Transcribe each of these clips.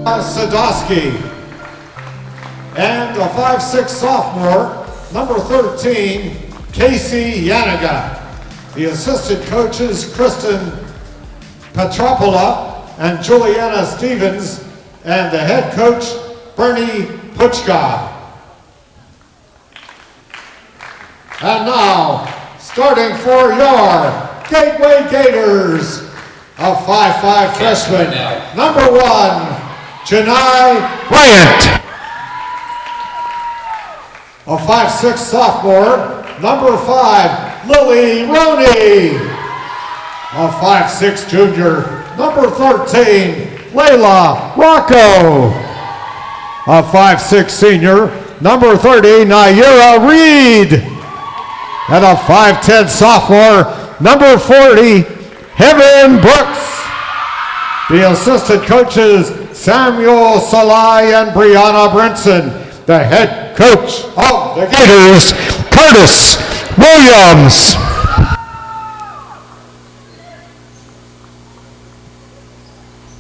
Sadowski. And a 5'6" sophomore, number 13, Casey Yanaga. The assistant coaches, Kristen Petropola and Juliana Stevens, and the head coach, Bernie Puchka. And now, starting for your Gateway Gators, a 5'5" freshman, number 1, Janai Bryant. A 5'6" sophomore, number 5, Lily Roney. A 5'6" junior, number 13, Layla Rocco. A 5'6" senior, number 30, Naira Reed. And a 5'10" sophomore, number 40, Heaven Brooks. The assistant coaches, Samuel Salai and Brianna Brinson. The head coach of the Gators, Curtis Williams.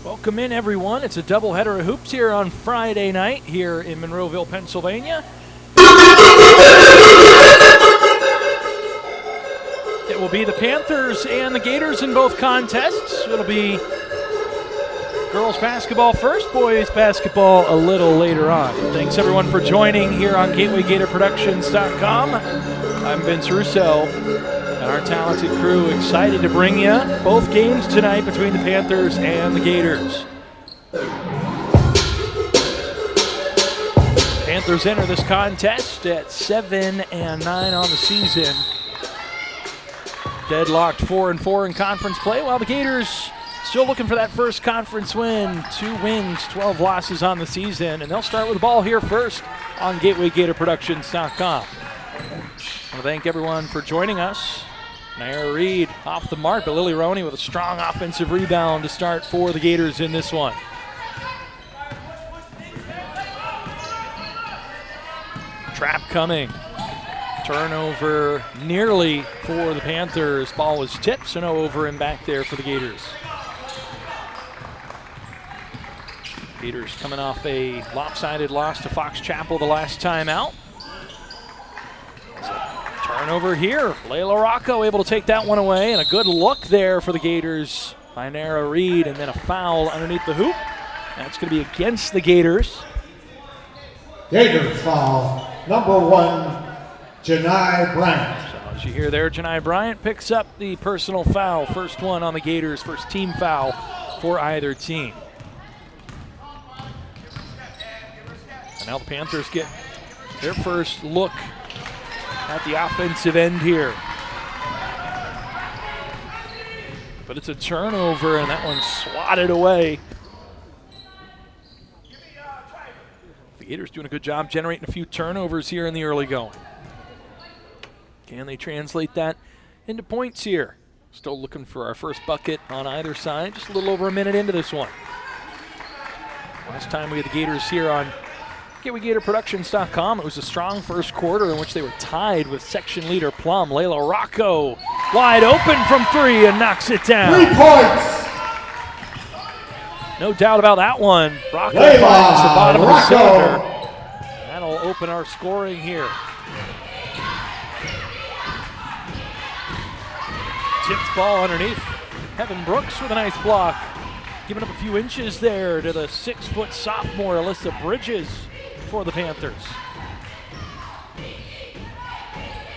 Welcome in, everyone. It's a doubleheader of hoops here on Friday night here in Monroeville, Pennsylvania. It will be the Panthers and the Gators in both contests. It'll be girls basketball first, boys basketball a little later on. Thanks everyone for joining here on GatewayGatorProductions.com. I'm Vince Russo and our talented crew excited to bring you both games tonight between the Panthers and the Gators. Panthers enter this contest at 7-9 on the season. Deadlocked 4-4 in conference play, while the Gators still looking for that first conference win. 2 wins, 12 losses on the season, and they'll start with the ball here first on GatewayGatorProductions.com. I want to thank everyone for joining us. Naira Reed off the mark, but Lily Roney with a strong offensive rebound to start for the Gators in this one. Trap coming. Turnover nearly for the Panthers. Ball was tipped, so no over and back there for the Gators. Gators coming off a lopsided loss to Fox Chapel the last time out. Turnover here. Layla Rocco able to take that one away, and a good look there for the Gators by Naira Reed, and then a foul underneath the hoop. That's going to be against the Gators. Gators foul, number 1, Janai Bryant. So as you hear there, Janai Bryant picks up the personal foul. First one on the Gators, first team foul for either team. And now the Panthers get their first look at the offensive end here. But it's a turnover, and that one's swatted away. The Gators doing a good job generating a few turnovers here in the early going. Can they translate that into points here? Still looking for our first bucket on either side. Just a little over a minute into this one. Last time we had the Gators here on GatewayGatorProductions.com, it was a strong first quarter in which they were tied with section leader Plum. Layla Rocco wide open from 3 and knocks it down. 3 points. No doubt about that one. Rocco finds the bottom of the cylinder. That'll open our scoring here. Tipped ball underneath. Heaven Brooks with a nice block. Giving up a few inches there to the 6-foot sophomore, Alyssa Bridges, for the Panthers.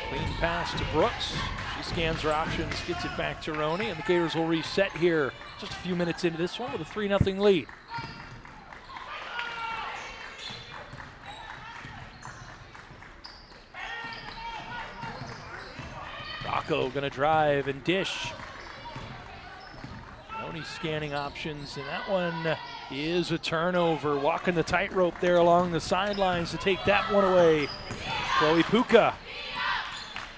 Clean pass to Brooks. She scans her options, gets it back to Roney, and the Gators will reset here just a few minutes into this one with a 3-0 lead. Rocco gonna drive and dish. Roney scanning options, and that one is a turnover. Walking the tightrope there along the sidelines to take that one away. Chloe Puka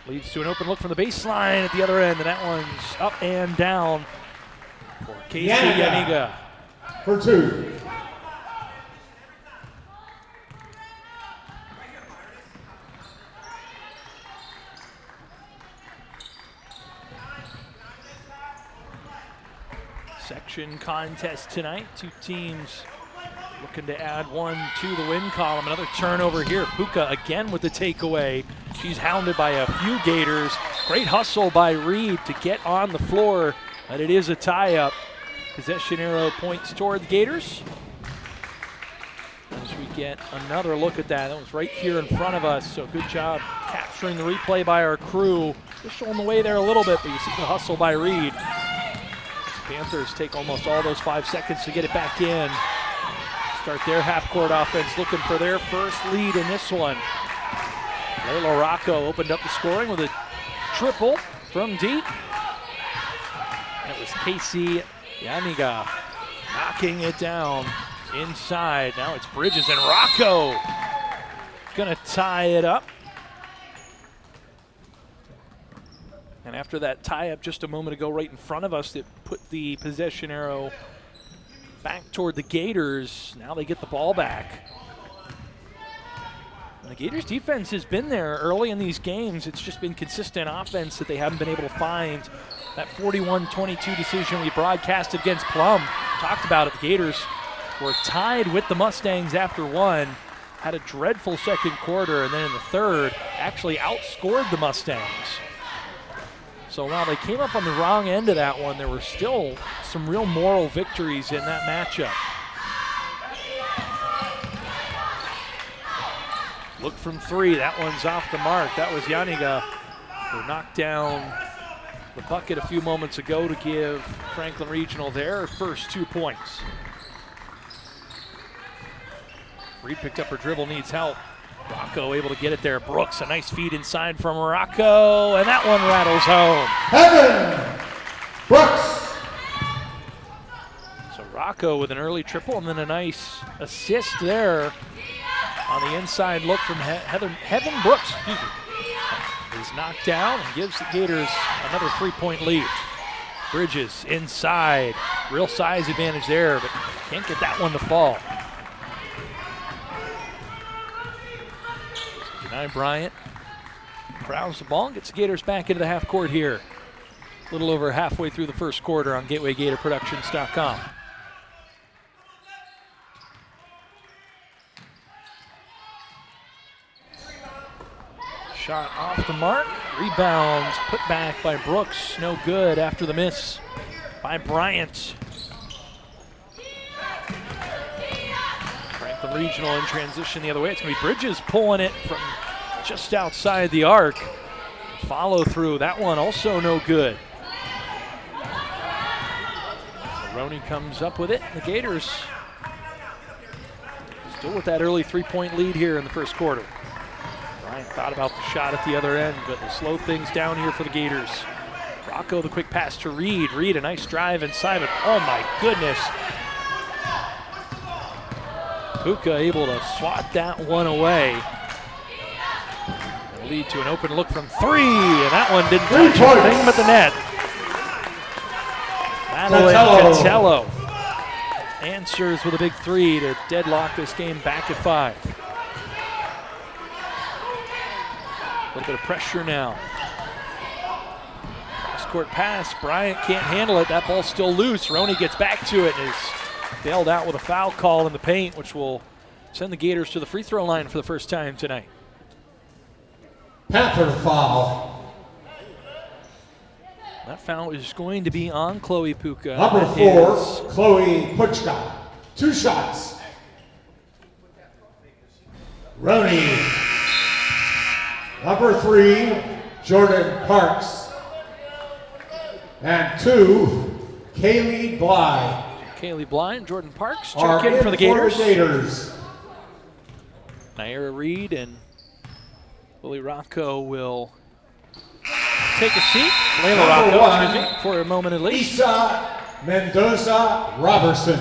leads to an open look from the baseline at the other end, and that one's up and down for Casey Yaniga. For 2. Section contest tonight. 2 teams looking to add one to the win column. Another turnover here. Puka again with the takeaway. She's hounded by a few Gators. Great hustle by Reed to get on the floor, but it is a tie-up. Possession arrow points toward the Gators. As we get another look at that. That was right here in front of us, so good job capturing the replay by our crew. Just on the way there a little bit, but you see the hustle by Reed. Panthers take almost all those 5 seconds to get it back in. Start their half-court offense looking for their first lead in this one. Layla Rocco opened up the scoring with a triple from deep. And it was Casey Yaniga knocking it down inside. Now it's Bridges and Rocco gonna tie it up. And after that tie-up just a moment ago right in front of us that put the possession arrow back toward the Gators, now they get the ball back. And the Gators defense has been there early in these games. It's just been consistent offense that they haven't been able to find. That 41-22 decision we broadcasted against Plum, talked about it, the Gators were tied with the Mustangs after one, had a dreadful second quarter, and then in the third actually outscored the Mustangs. So while they came up on the wrong end of that one, there were still some real moral victories in that matchup. Look from three, that one's off the mark. That was Yaniga who knocked down the bucket a few moments ago to give Franklin Regional their first 2 points. Reed picked up her dribble, needs help. Rocco able to get it there. Brooks, a nice feed inside from Rocco, and that one rattles home. Heaven Brooks. So Rocco with an early triple and then a nice assist there on the inside look from Heaven Brooks. Is knocked down and gives the Gators another 3-point lead. Bridges inside. Real size advantage there, but can't get that one to fall. Kenai Bryant crowds the ball and gets the Gators back into the half court here. A little over halfway through the first quarter on GatewayGatorProductions.com. Shot off the mark, rebound, put back by Brooks, no good after the miss by Bryant. Franklin Regional in transition the other way. It's going to be Bridges pulling it from just outside the arc. Follow through, that one also no good. Roney comes up with it. The Gators still with that early 3-point lead here in the first quarter. Bryant thought about the shot at the other end, but to slow things down here for the Gators. Rocco, the quick pass to Reed. Reed, a nice drive inside, but oh my goodness. Puka able to swat that one away. It'll lead to an open look from three, and that one didn't touch anything but the net. Madeline Catello answers with a big three to deadlock this game back at 5. A little bit of pressure now. Cross-court pass. Bryant can't handle it. That ball's still loose. Roney gets back to it and is bailed out with a foul call in the paint, which will send the Gators to the free throw line for the first time tonight. Panther foul. That foul is going to be on Chloe Puka. Number 4, Chloe Puchka. 2 shots. Roney. Number 3, Jordan Parks. And 2, Kaylee Bly. Kaylee Bly and Jordan Parks check in for the Gators. Naira Reed and Willie Rocco will take a seat. Layla Rocco, excuse me, for a moment at least. Isa Mendoza Robertson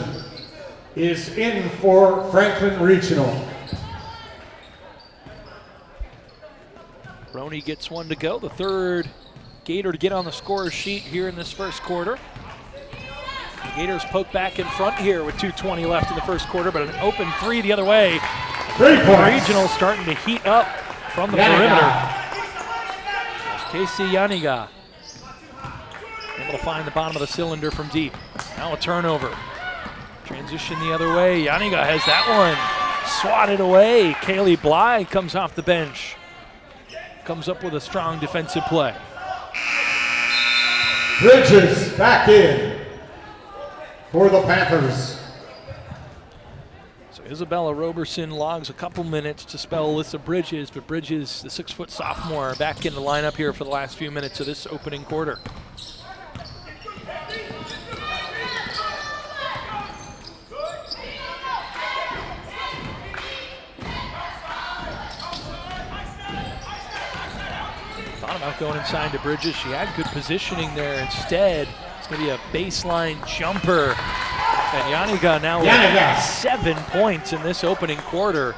is in for Franklin Regional. Roney gets one to go, the third Gator to get on the scorer's sheet here in this first quarter. The Gators poke back in front here with 2:20 left in the first quarter, but an open three the other way. 3 points. Regional starting to heat up from the perimeter. Casey Yaniga able to find the bottom of the cylinder from deep. Now a turnover. Transition the other way. Yaniga has that one swatted away. Kaylee Bly comes off the bench. Comes up with a strong defensive play. Bridges back in for the Panthers. So Isabella Roberson logs a couple minutes to spell Alyssa Bridges, but Bridges, the 6-foot sophomore, back in the lineup here for the last few minutes of this opening quarter. Thought about going inside to Bridges. She had good positioning there. Instead, it's going to be a baseline jumper. And Yaniga now with 7 points in this opening quarter.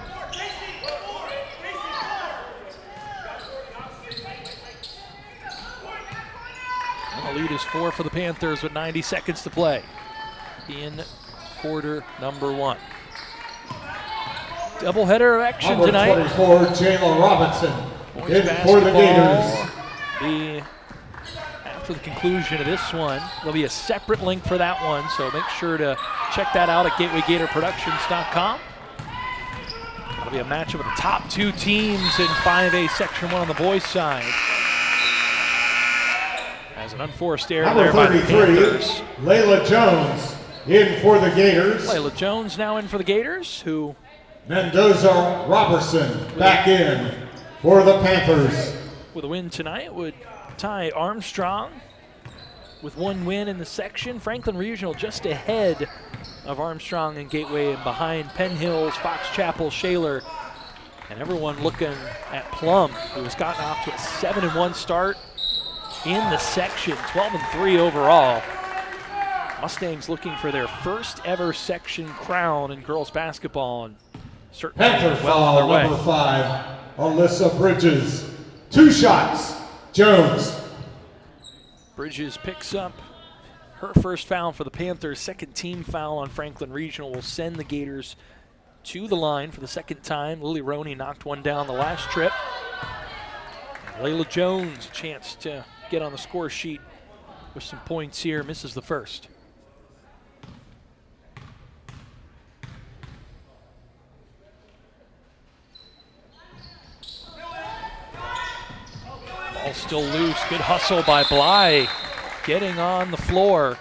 And the lead is 4 for the Panthers with 90 seconds to play in quarter number 1. Doubleheader of action Number tonight. 24, Jayla Robinson. Boys In for the Gators. After the conclusion of this one, there'll be a separate link for that one, so make sure to check that out at GatewayGatorProductions.com. It'll be a matchup of the top 2 teams in 5A Section 1 on the boys' side. As an unforced error Number there by the 33, Panthers. Layla Jones in for the Gators. Layla Jones now in for the Gators, who Mendoza Robertson back in for the Panthers. with a win tonight would tie Armstrong with 1 win in the section. Franklin Regional just ahead of Armstrong and Gateway, and behind Penn Hills, Fox Chapel, Shaler, and everyone looking at Plum, who has gotten off to a 7-1 start in the section, 12-3 overall. Mustangs looking for their first ever section crown in girls basketball, and certainly Panther well on their foul way. number 5, Alyssa Bridges. 2 shots, Jones. Bridges picks up her first foul for the Panthers. Second team foul on Franklin Regional will send the Gators to the line for the second time. Lily Roney knocked one down the last trip. And Layla Jones, a chance to get on the score sheet with some points here, misses the first. Ball still loose. Good hustle by Bly, getting on the floor.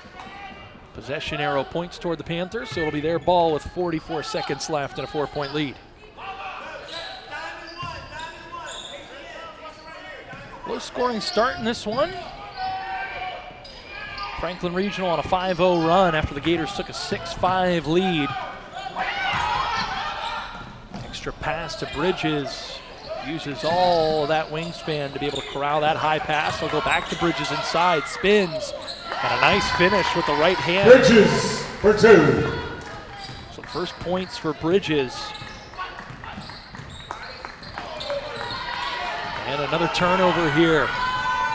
Possession arrow points toward the Panthers, so it'll be their ball with 44 seconds left and a 4-point lead. Low scoring start in this one. Franklin Regional on a 5-0 run after the Gators took a 6-5 lead. Extra pass to Bridges. Uses all of that wingspan to be able to corral that high pass. They'll go back to Bridges inside, spins, and a nice finish with the right hand. Bridges for 2. So first points for Bridges. And another turnover here.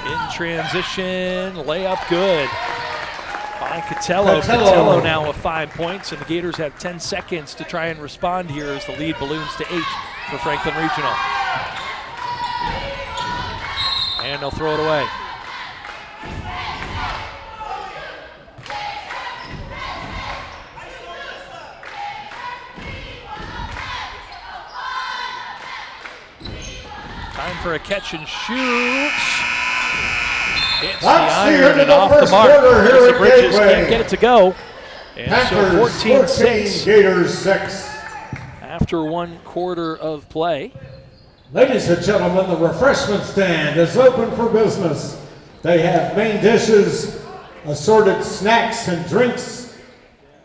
In transition, layup good by Catello. Catello now with 5 points, and the Gators have 10 seconds to try and respond here as the lead balloons to 8 for Franklin Regional. And they'll throw it away. Time for a catch and shoot. Hits the iron and off the mark. The Bridges can't get it to go. And Panthers so 14-6 Gators 6. after 1 quarter of play. Ladies and gentlemen, the refreshment stand is open for business. They have main dishes, assorted snacks and drinks,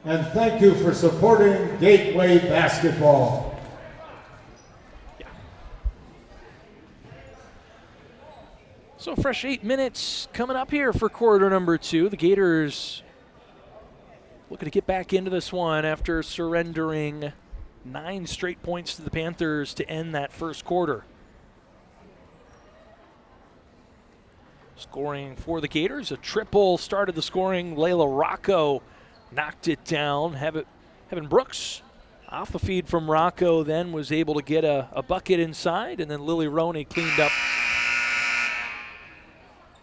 and thank you for supporting Gateway Basketball. So fresh 8 minutes coming up here for quarter number 2. The Gators looking to get back into this one after surrendering 9 straight points to the Panthers to end that first quarter. Scoring for the Gators, a triple started the scoring. Layla Rocco knocked it down. Heaven Brooks off the feed from Rocco then was able to get a bucket inside, and then Lily Roney cleaned up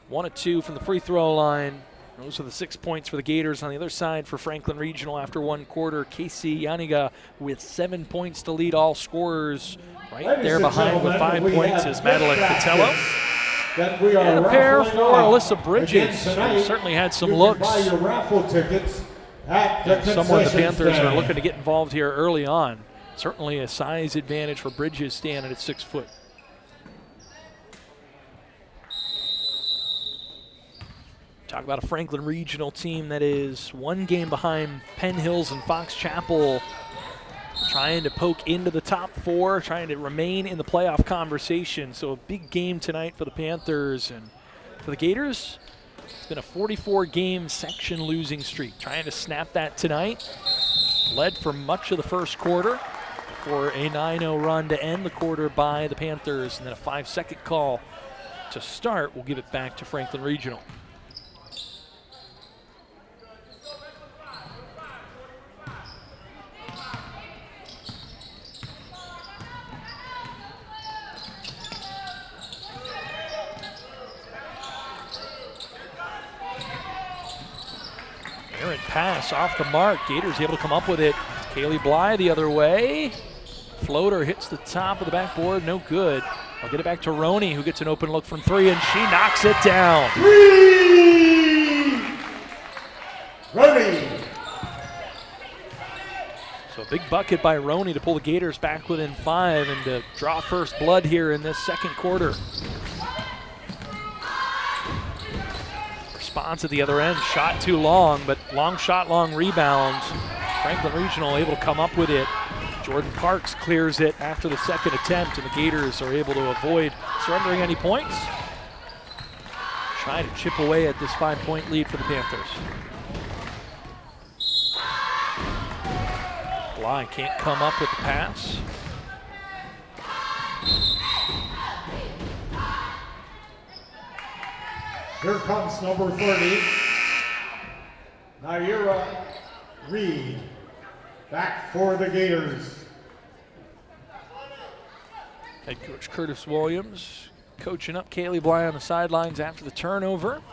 1 of 2 from the free throw line Those are the 6 points for the Gators. On the other side for Franklin Regional after one quarter, Casey Yaniga with 7 points to lead all scorers. Right there behind with 5 points is Madeline Cotello. And a pair for Alyssa Bridges, who certainly had some looks. Someone the Panthers are looking to get involved here early on. Certainly a size advantage for Bridges standing at 6 foot. Talk about a Franklin Regional team that is one game behind Penn Hills and Fox Chapel, trying to poke into the top 4, trying to remain in the playoff conversation. So a big game tonight for the Panthers. And for the Gators, it's been a 44-game section losing streak. Trying to snap that tonight. Led for much of the first quarter for a 9-0 run to end the quarter by the Panthers. And then a 5-second call to start. We'll give it back to Franklin Regional. Errant pass off the mark. Gators able to come up with it. Kaylee Bly the other way. Floater hits the top of the backboard. No good. I'll get it back to Roney, who gets an open look from 3, and she knocks it down. Roney. So a big bucket by Roney to pull the Gators back within 5 and to draw first blood here in this second quarter. Response at the other end, shot too long, but long shot, long rebound. Franklin Regional able to come up with it. Jordan Parks clears it after the second attempt, and the Gators are able to avoid surrendering any points. Try to chip away at this 5-point lead for the Panthers. Bly can't come up with the pass. Here comes number 30, Naira Reed, back for the Gators. Head coach Curtis Williams coaching up Kaylee Bly on the sidelines after the turnover.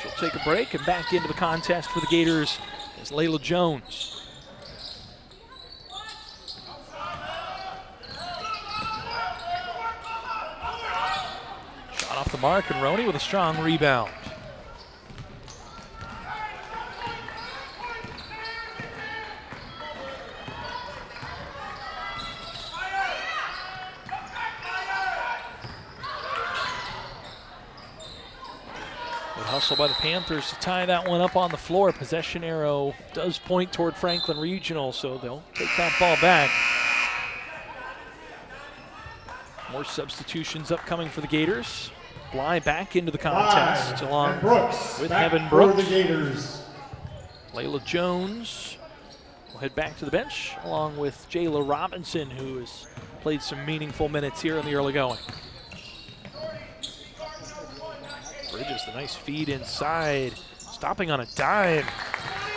She'll take a break, and back into the contest for the Gators is Layla Jones. Off the mark, and Roney with a strong rebound. Good hustle by the Panthers to tie that one up on the floor. Possession arrow does point toward Franklin Regional, so they'll take that ball back. More substitutions upcoming for the Gators. Bly back into the contest along with Heaven Brooks. For the Gators. Layla Jones will head back to the bench along with Jayla Robinson, who has played some meaningful minutes here in the early going. Bridges, the nice feed inside, stopping on a dime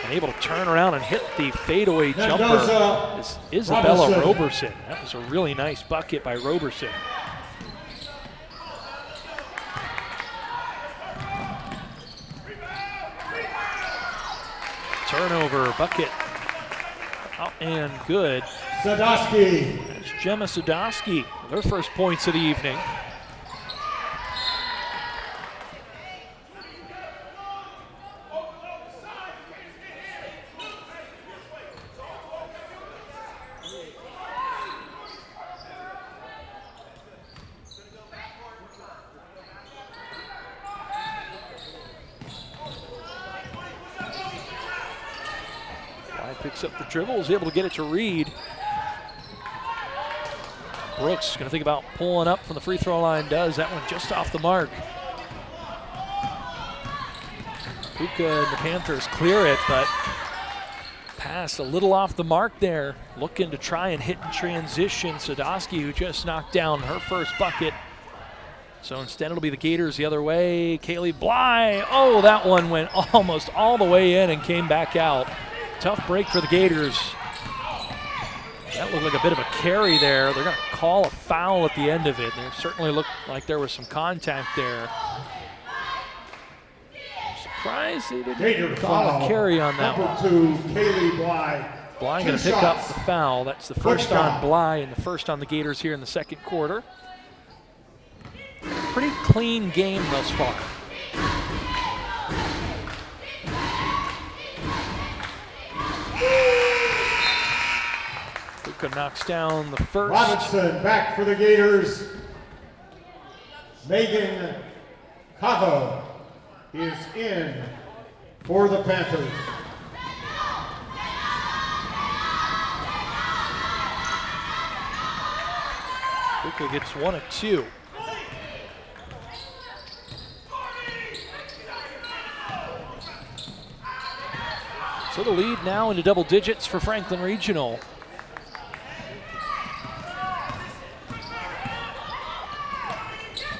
and able to turn around and hit the fadeaway jumper is Isabella Roberson. That was a really nice bucket by Roberson. Turnover, bucket, out and good. Sadowski. That's Gemma Sadowski with her first points of the evening. Picks up the dribble, is able to get it to Reed. Brooks going to think about pulling up from the free throw line, does. That one just off the mark. Puka and the Panthers clear it, but pass a little off the mark there. Looking to try and hit in transition. Sadowski, who just knocked down her first bucket. So instead it'll be the Gators the other way. Kaylee Bly, oh, that one went almost all the way in and came back out. Tough break for the Gators. That looked like a bit of a carry there. They're going to call a foul at the end of it. There certainly looked like there was some contact there. surprised they didn't Gator call foul. a carry on that one. Number 2, Kaylee Bly. Bly 2 going to pick up shots. the foul. That's the first Foot on shot. Bly and the first on the Gators here in the second quarter. Pretty clean game thus far. Luka knocks down the first. Robinson back for the Gators. Megan Cavo is in for the Panthers. Luka gets 1 of 2. So the lead now into double digits for Franklin Regional.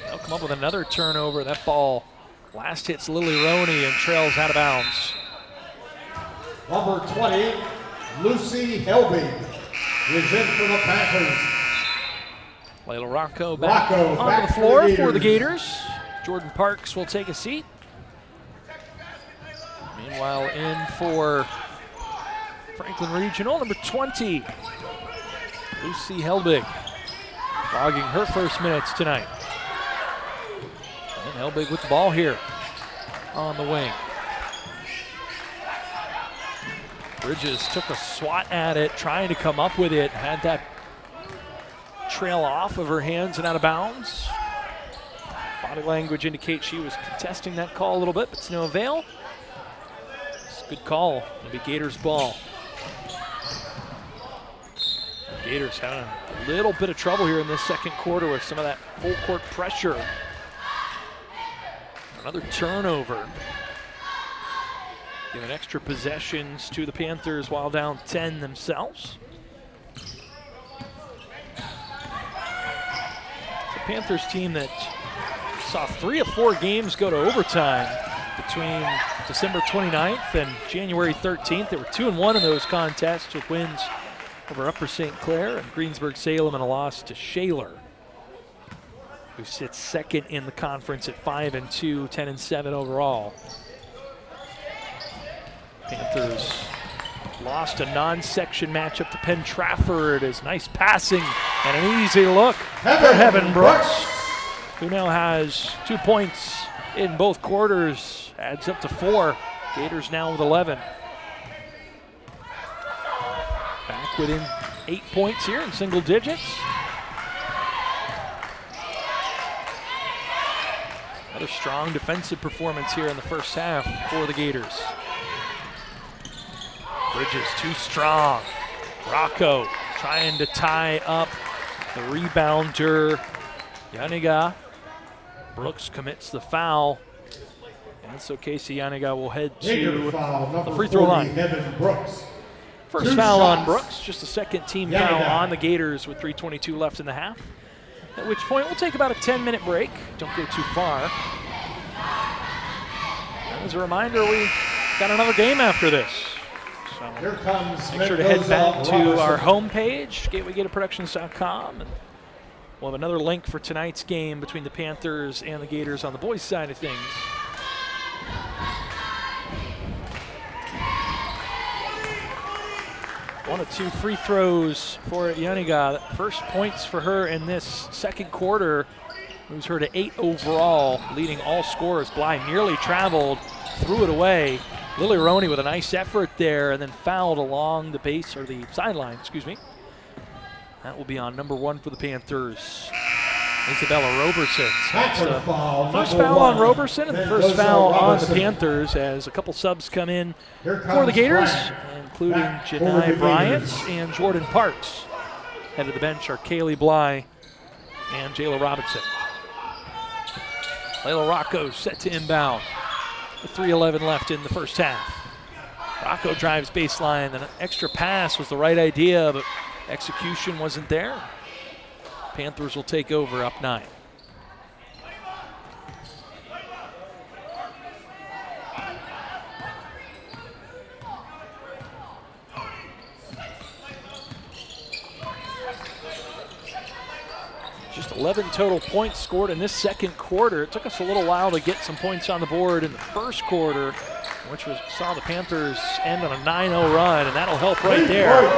They'll come up with another turnover. That ball last hits Lily Roney and trails out of bounds. Number 20, Lucy Helbig is in for the Panthers. Layla Rocco back Rocco onto back the floor for the for the Gators. Gators. Jordan Parks will take a seat. Meanwhile, in for Franklin Regional, number 20, Lucy Helbig, logging her first minutes tonight. And Helbig with the ball here on the wing. Bridges took a swat at it, trying to come up with it, had that trail off of her hands and out of bounds. Body language indicates she was contesting that call a little bit, but to no avail. It's a good call. It'll be Gators ball. Gators having a little bit of trouble here in this second quarter with some of that full court pressure. Another turnover. Giving extra possessions to the Panthers while down 10 themselves. The Panthers team that saw 3 of 4 games go to overtime between December 29th and January 13th. They were 2-1 in those contests with wins over Upper St. Clair and Greensburg-Salem and a loss to Shaler, who sits second in the conference at 5-2, 10-7 overall. Panthers lost a non-section matchup to Penn Trafford as nice passing and an easy look for Heaven Brooks, who now has 2 points in both quarters, adds up to 4. Gators now with 11. Back within 8 points here in single digits. Another strong defensive performance here in the first half for the Gators. Bridges too strong. Rocco trying to tie up the rebounder, Yaniga. Brooks commits the foul. And so Casey Yaniga will head to the free throw line. First foul on Brooks, just a second team foul on the Gators with 3:22 left in the half. At which point we'll take about a 10-minute break. Don't go too far. And as a reminder, we got another game after this. So make sure to head back to our homepage, GatewayGatorProductions.com, and we'll have another link for tonight's game between the Panthers and the Gators on the boys' side of things. One of 2 free throws for Yaniga. First points for her in this second quarter moves her to 8 overall, leading all scorers. Bly nearly traveled, threw it away. Lily Roney with a nice effort there and then fouled along the base, or the sideline, excuse me. That will be on number 1 for the Panthers, Isabella Roberson. That's the first foul on Roberson and the first foul on the Panthers as a couple subs come in for the Gators, including Janai Bryant and Jordan Parks. Head of the bench are Kaylee Bly and Jayla Robinson. Layla Rocco set to inbound with 3:11 left in the first half. Rocco drives baseline, and an extra pass was the right idea, but execution wasn't there. Panthers will take over up 9. Just a 11 total points scored in this second quarter. It took us a little while to get some points on the board in the first quarter, which saw the Panthers end on a 9-0 run, and that'll help right there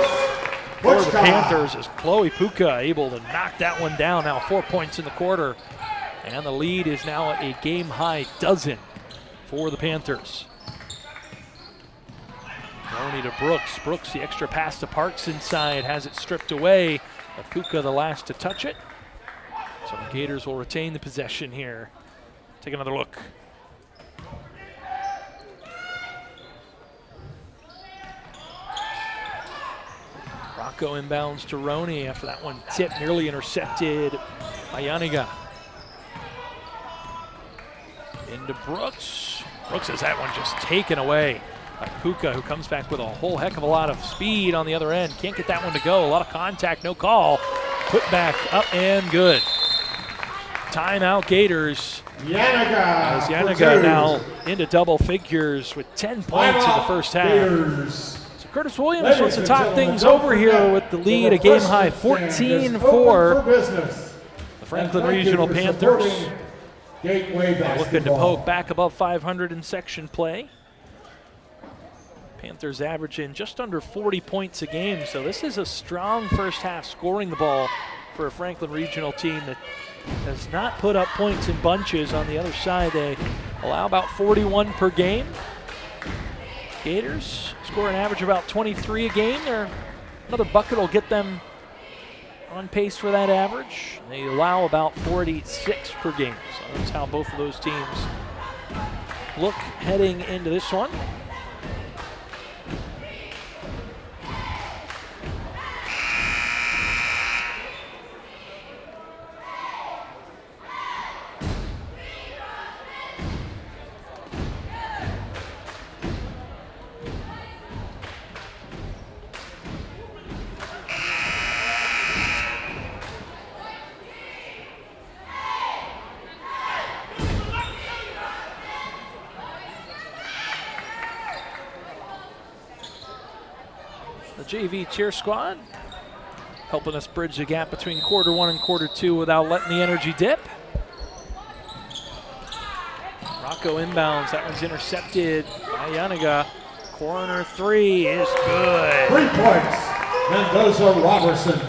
for the Panthers as Chloe Puka able to knock that one down. Now 4 points in the quarter, and the lead is now a game-high dozen for the Panthers. Roney to Brooks. Brooks, the extra pass to Parks inside, has it stripped away. But Puka the last to touch it. So the Gators will retain the possession here. Take another look. Rocco inbounds to Roney after that one tipped, nearly intercepted by Yaniga. Into Brooks. Brooks has that one just taken away by Puka, who comes back with a whole heck of a lot of speed on the other end. Can't get that one to go. A lot of contact, no call. Put back up and good. Timeout Gators. Yaniga. As Yaniga now into double figures with 10 points in the first half. Gators. So Curtis Williams wants to talk things over here with the lead, a game high 14-4. The Franklin Regional Panthers looking to poke back above 500 in section play. Panthers averaging just under 40 points a game, so this is a strong first half scoring the ball for a Franklin Regional team that has not put up points in bunches. On the other side, they allow about 41 per game. Gators score an average of about 23 a game. Another bucket will get them on pace for that average. They allow about 46 per game, so that's how both of those teams look heading into this one. JV cheer squad helping us bridge the gap between quarter one and quarter two without letting the energy dip. Rocco inbounds, that one's intercepted by Yaniga. Corner three is good. 3 points, and those are Robertson.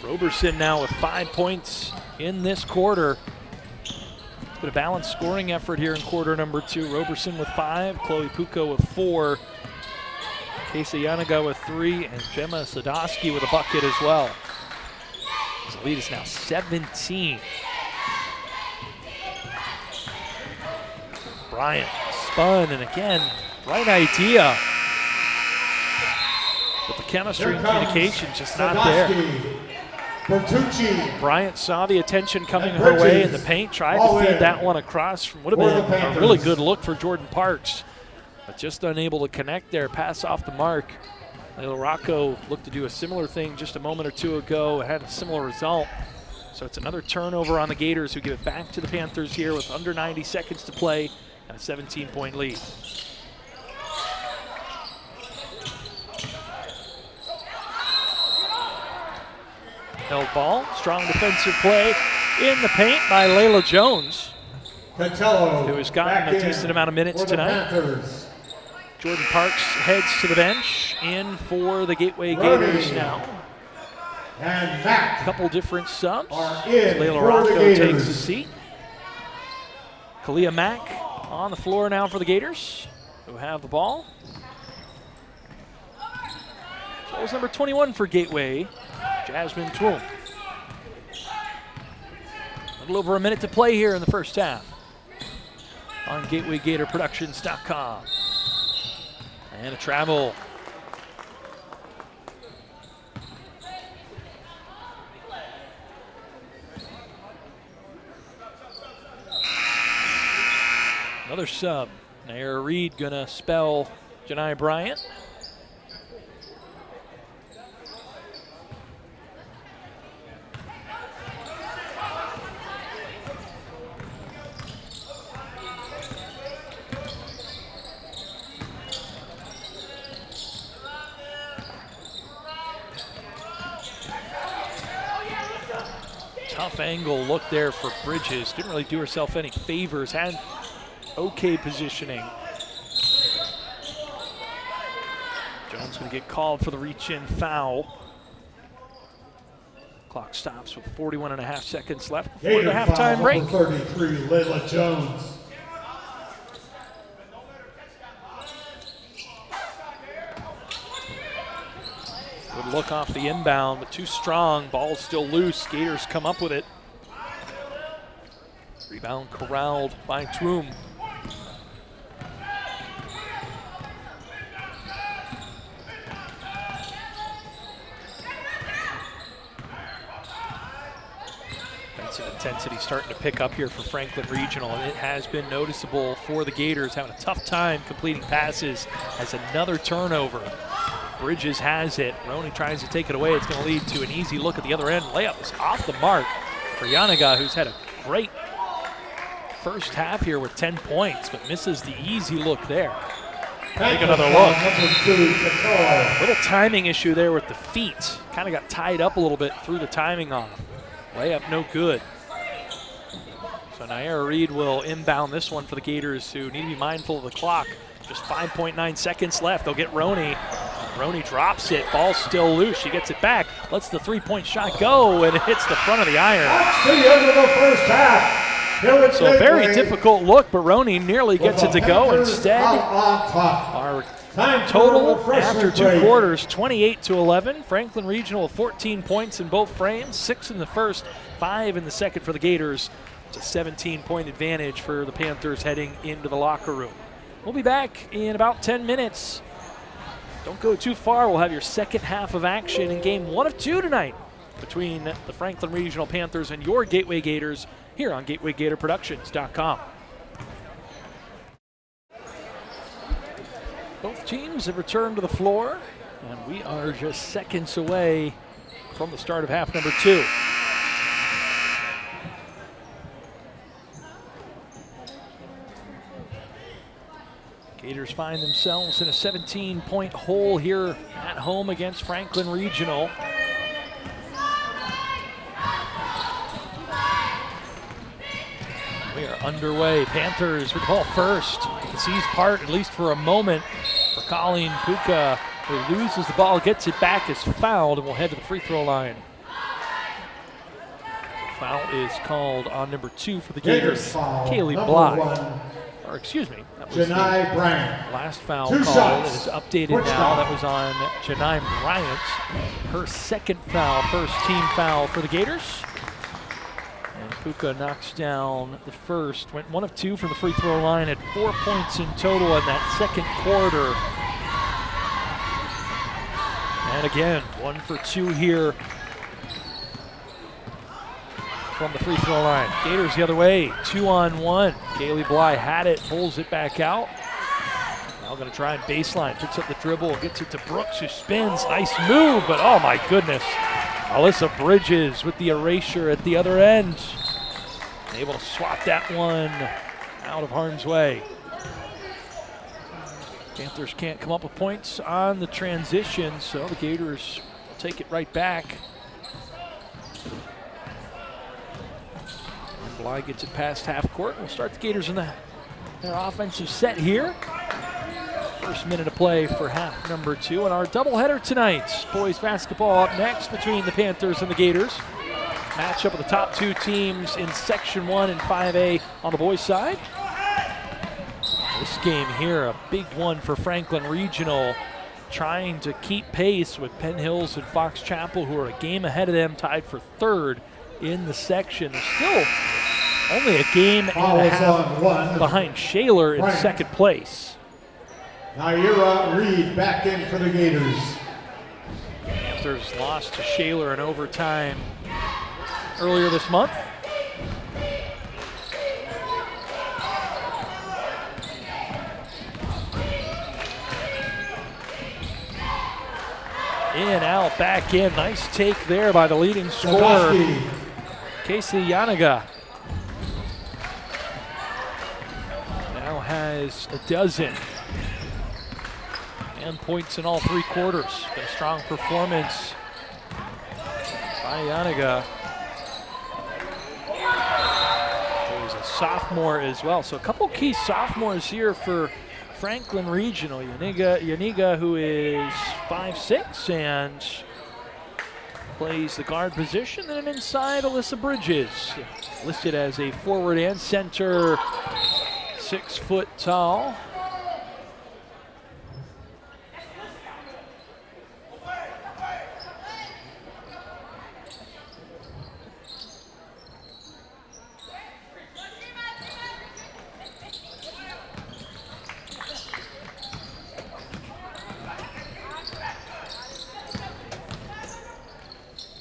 Robertson now with 5 points in this quarter. It's been a balanced scoring effort here in quarter number two. Robertson with 5, Chloe Puka with 4. Casey Yaniga with 3, and Gemma Sadowski with a bucket as well. The lead is now 17. Bryant spun, and again, right idea. But the chemistry and communication just not there. Bertucci. Bryant saw the attention coming her way in the paint, tried to feed that one across. Would have been a really good look for Jordan Parks, but just unable to connect there, pass off the mark. Layla Rocco looked to do a similar thing just a moment or two ago, had a similar result. So it's another turnover on the Gators, who give it back to the Panthers here with under 90 seconds to play and a 17-point lead. Held ball, strong defensive play in the paint by Layla Jones, who has gotten a decent amount of minutes tonight. Jordan Parks heads to the bench, in for the Gateway Gators now. And Matt. A couple different subs. Layla Layla Rocco takes a seat. Kalia Mack on the floor now for the Gators, who have the ball. So it's number 21 for Gateway, Jasmine Twom. A little over a minute to play here in the first half on GatewayGatorProductions.com. And a travel. Another sub. Nair Reed gonna spell Janai Bryant. Tough angle look there for Bridges. Didn't really do herself any favors. Had okay positioning. Jones going to get called for the reach-in foul. Clock stops with 41.5 seconds left before the halftime break. Number 33, Layla Jones. Good look off the inbound, but too strong. Ball's still loose. Gators come up with it. Rebound corralled by Twom. Defensive intensity starting to pick up here for Franklin Regional, and it has been noticeable for the Gators, having a tough time completing passes. Has another turnover. Bridges has it. Roney tries to take it away. It's going to lead to an easy look at the other end. Layup is off the mark for Yanaga, who's had a great first half here with 10 points, but misses the easy look there. Take another look. Little timing issue there with the feet. Kind of got tied up a little bit, threw the timing off. Layup no good. So Naira Reed will inbound this one for the Gators, who need to be mindful of the clock. Just 5.9 seconds left. They'll get Roney. Roney drops it. Ball's still loose. She gets it back. Lets the three-point shot go, and it hits the front of the iron. That's the end of the first half. So a very difficult look, but Roney nearly gets it to go. Instead, our total after two quarters, 28-11. Franklin Regional with 14 points in both frames, 6 in the first, 5 in the second for the Gators. It's a 17-point advantage for the Panthers heading into the locker room. We'll be back in about 10 minutes. Don't go too far. We'll have your second half of action in game 1 of 2 tonight between the Franklin Regional Panthers and your Gateway Gators here on GatewayGatorProductions.com. Both teams have returned to the floor, and we are just seconds away from the start of half number 2. Gators find themselves in a 17-point hole here at home against Franklin Regional. We are underway. Panthers with the ball first. You can see he's part, at least for a moment, for Colleen Puka, who loses the ball, gets it back, is fouled, and will head to the free throw line. The foul is called on number 2 for the Gators, Kaylee Bly. Or excuse me, that was Janai Bryant. Last foul call. It is updated now. That was on Janai Bryant. Her second foul, first team foul for the Gators. And Puka knocks down the first. Went 1 of 2 from the free throw line, had 4 points in total in that second quarter. And again, 1 for 2 here from the free throw line. Gators the other way, 2-on-1. Kaylee Bly had it, pulls it back out. Now going to try and baseline, picks up the dribble, gets it to Brooks, who spins. Nice move, but oh my goodness. Alyssa Bridges with the erasure at the other end. Able to swat that one out of harm's way. Panthers can't come up with points on the transition, so the Gators take it right back. Bly gets it past half court. We'll start the Gators in their offensive set here. First minute of play for half number 2. And our doubleheader tonight. Boys basketball up next between the Panthers and the Gators. Matchup of the top 2 teams in Section 1 and 5A on the boys' side. This game here, a big one for Franklin Regional, trying to keep pace with Penn Hills and Fox Chapel, who are a game ahead of them, tied for 3rd in the section. They're still only a game and a half behind Shaler in second place. Naira Reed back in for the Gators. Panthers lost to Shaler in overtime earlier this month. In, out, back in. Nice take there by the leading scorer, Casey Yanaga. Now has a dozen. And points in all 3 quarters. Been a strong performance by Yanaga. sophomore as well. So a couple key sophomores here for Franklin Regional. Yaniga, who is 5'6" and plays the guard position, and inside Alyssa Bridges, listed as a forward and center, 6 foot tall.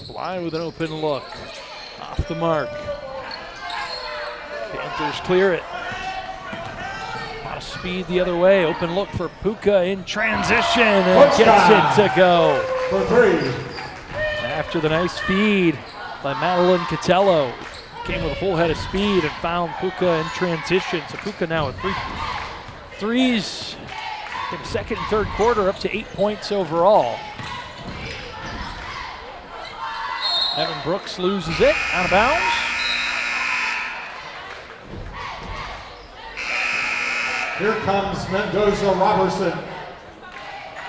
Bly with an open look, off the mark. Panthers clear it. A lot of speed the other way. Open look for Puka in transition and gets it to go. For 3. After the nice feed by Madeline Catello. Came with a full head of speed and found Puka in transition. So Puka now with 3 threes in the second and third quarter, up to 8 points overall. Evan Brooks loses it, out of bounds. Here comes Mendoza Robertson.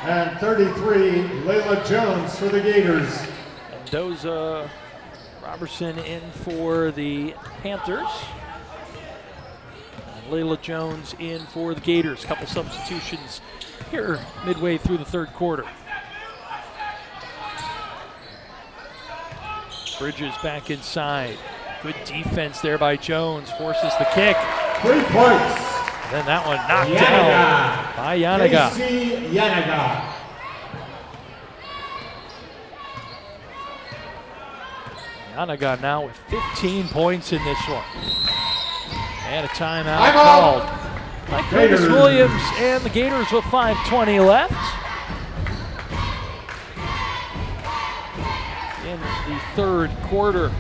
And 33, Layla Jones for the Gators. Mendoza Robertson in for the Panthers. And Layla Jones in for the Gators. Couple substitutions here midway through the third quarter. Bridges back inside. Good defense there by Jones. Forces the kick. 3 points. Then that one knocked down by Yanaga. Casey Yanaga. Yanaga now with 15 points in this one. And a timeout called by Curtis Williams and the Gators with 5:20 left. In the third quarter.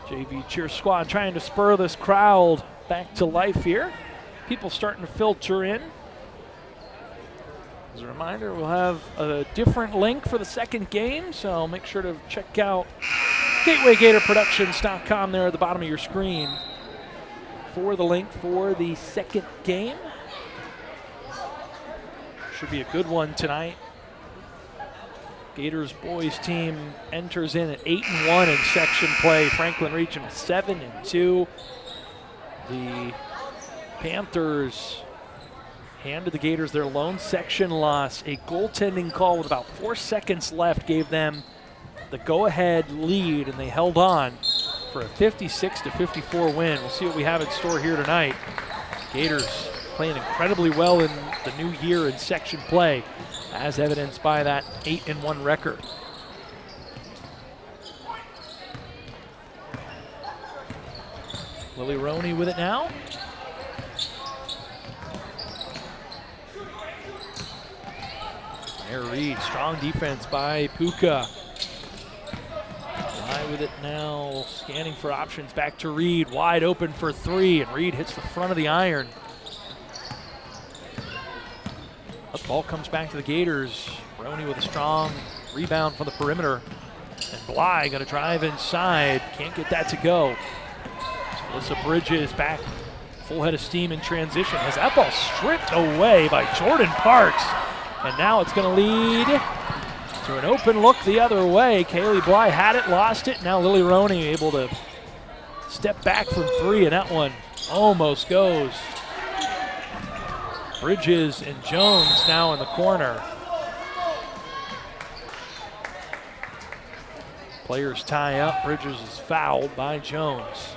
JV cheer squad trying to spur this crowd back to life here. People starting to filter in. As a reminder, we'll have a different link for the second game, so make sure to check out GatewayGatorProductions.com there at the bottom of your screen for the link for the second game. Should be a good one tonight. Gators boys team enters in at 8-1 in section play. Franklin Regional 7-2. The Panthers handed the Gators their lone section loss. A goaltending call with about 4 seconds left gave them the go-ahead lead, and they held on for a 56-54 win. We'll see what we have in store here tonight. Gators playing incredibly well in the new year in section play, as evidenced by that 8-1 record. Lily Roney with it now. There Reed, strong defense by Puka. Bly with it now, scanning for options, back to Reed, wide open for 3, and Reed hits the front of the iron. The ball comes back to the Gators. Roney with a strong rebound from the perimeter. And Bly gonna drive inside. Can't get that to go. So Alyssa Bridges back, full head of steam in transition. Has that ball stripped away by Jordan Parks. And now it's gonna lead to an open look the other way. Kaylee Bly had it, lost it. Now Lily Roney able to step back from 3, and that one almost goes. Bridges and Jones now in the corner. Players tie up. Bridges is fouled by Jones.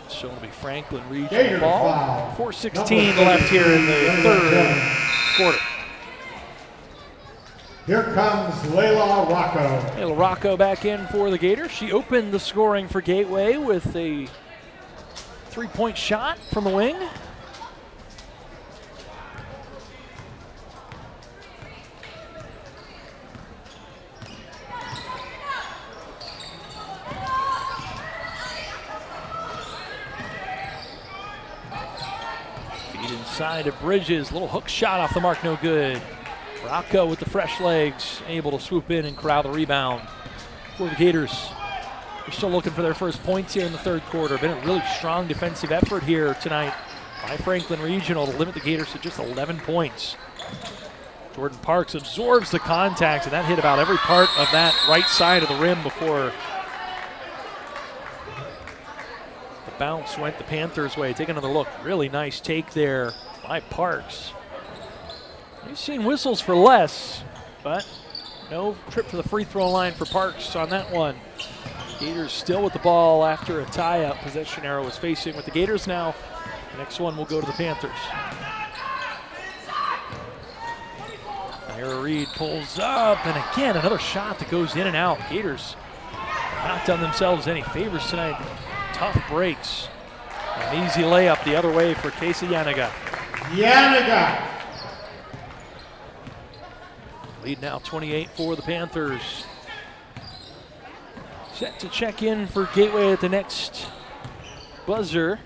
So it'll be Franklin Regional ball. 4:16 left here in the third quarter. Here comes Layla Rocco. Layla Rocco back in for the Gators. She opened the scoring for Gateway with a 3-point shot from the wing. Inside of Bridges, little hook shot off the mark, no good. Rocco with the fresh legs, able to swoop in and corral the rebound for the Gators. They're still looking for their first points here in the third quarter. Been a really strong defensive effort here tonight by Franklin Regional to limit the Gators to just 11 points. Jordan Parks absorbs the contact, and that hit about every part of that right side of the rim before the bounce went the Panthers' way. Take another look. Really nice take there by Parks. We've seen whistles for less, but no trip to the free throw line for Parks on that one. Gators still with the ball after a tie-up. Possession arrow is facing with the Gators now. The next one will go to the Panthers. Ira Reed pulls up, and again, another shot that goes in and out. Gators not done themselves any favors tonight. Tough breaks. An easy layup the other way for Casey Yanaga. Yanaga. Lead now 28 for the Panthers. Set to check in for Gateway at the next buzzer.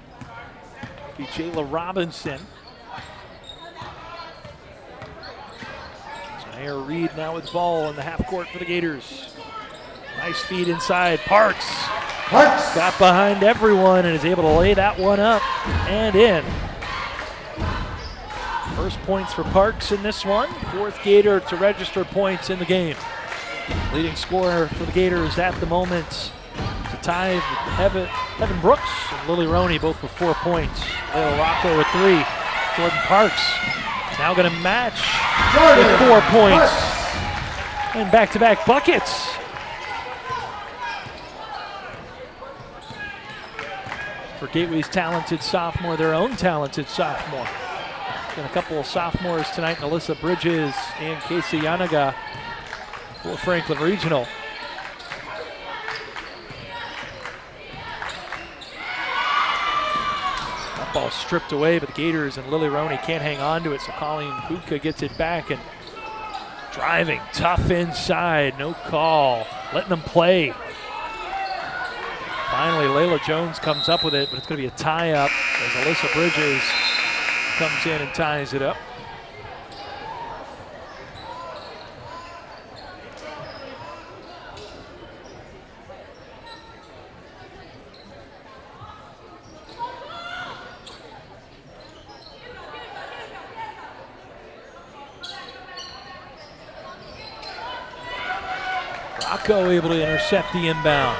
Be Jayla Robinson. Ira Reed now with the ball in the half court for the Gators. Nice feed inside. Parks got behind everyone and is able to lay that one up and in. First points for Parks in this one. Fourth Gator to register points in the game. Leading scorer for the Gators at the moment to tie Evan Brooks and Lily Roney both with 4 points. Lil Rocco with 3. Jordan Parks now going to match with 4 points and back-to-back buckets. For Gateway's talented sophomore, their own talented sophomore. And a couple of sophomores tonight, Alyssa Bridges and Casey Yanaga for Franklin Regional. That ball stripped away, but the Gators and Lily Roney can't hang on to it, so Colleen Puka gets it back and driving tough inside, no call, letting them play. Finally, Layla Jones comes up with it, but it's going to be a tie-up as Alyssa Bridges comes in and ties it up. Rocco able to intercept the inbound.